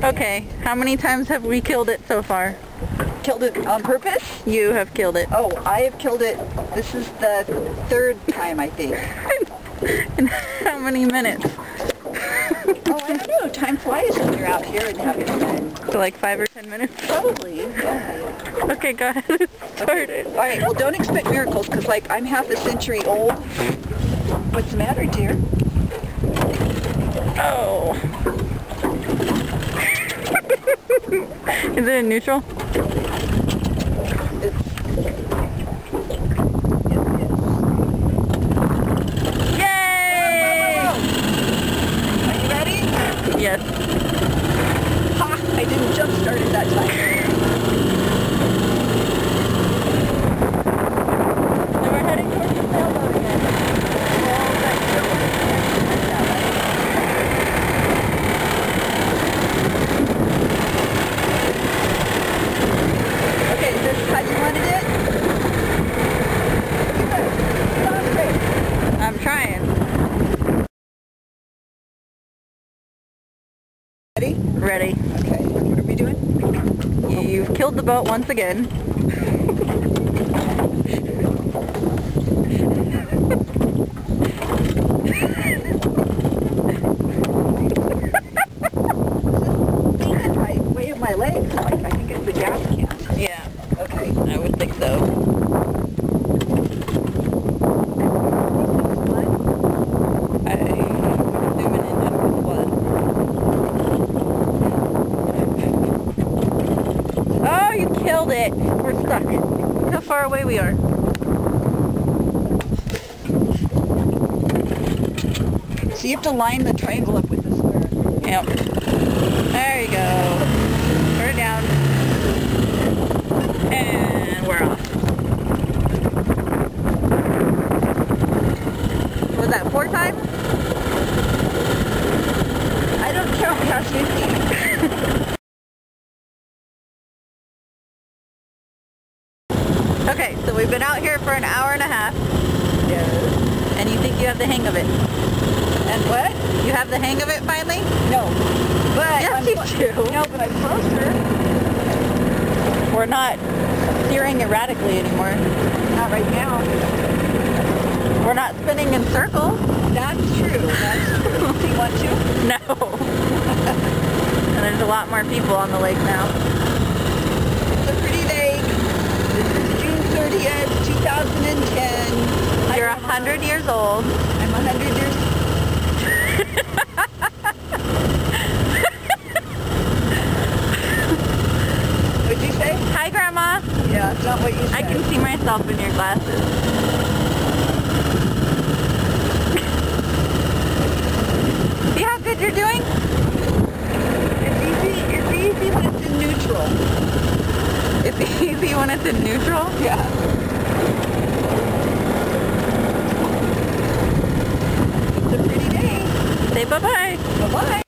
Okay, how many times have we killed it so far? Killed it on purpose? You have killed it. Oh, I have killed it. This is the third time, I think. In how many minutes? Oh, I don't know. Time flies when you're out here and having fun. So like 5 or 10 minutes? Probably, yeah. Okay, go ahead. Start it. All right, well, don't expect miracles because, like, I'm half a century old. What's the matter, dear? Oh. Is it in neutral? Yay! Are you ready? Yes. Ha! I didn't jump start it that time. So we're heading towards the sailboat again. Okay, is this how you wanted it? I'm trying. Ready? Ready. Okay, what are we doing? You've killed the boat once again. I weigh my legs. Like, I think it's the gas can. Yeah, Okay. I would think so. Oh, you killed it! We're stuck. Look how far away we are. So you have to line the triangle up with the square. Yep. There you go. Put it down. And we're off. Was that 4 times? I don't count past 50. Okay, so we've been out here for an hour and a half. Yes. And you think you have the hang of it? And what? You have the hang of it finally? No. But Yes, I'm you do. No, but I'm closer. We're not steering erratically anymore. Not right now. We're not spinning in circles. That's true. That's true. Do you want to? No. And there's a lot more people on the lake now. It's a pretty lake. This is June 30th, 2010. You're 100 years old. I'm 100 years old. What'd you say? Hi, Grandma. Yeah, it's not what you said. I can see myself in your glasses. See how good you're doing? It's easy when it's in neutral. It's easy when it's in neutral? Yeah. It's a pretty day. Say bye-bye. Bye-bye.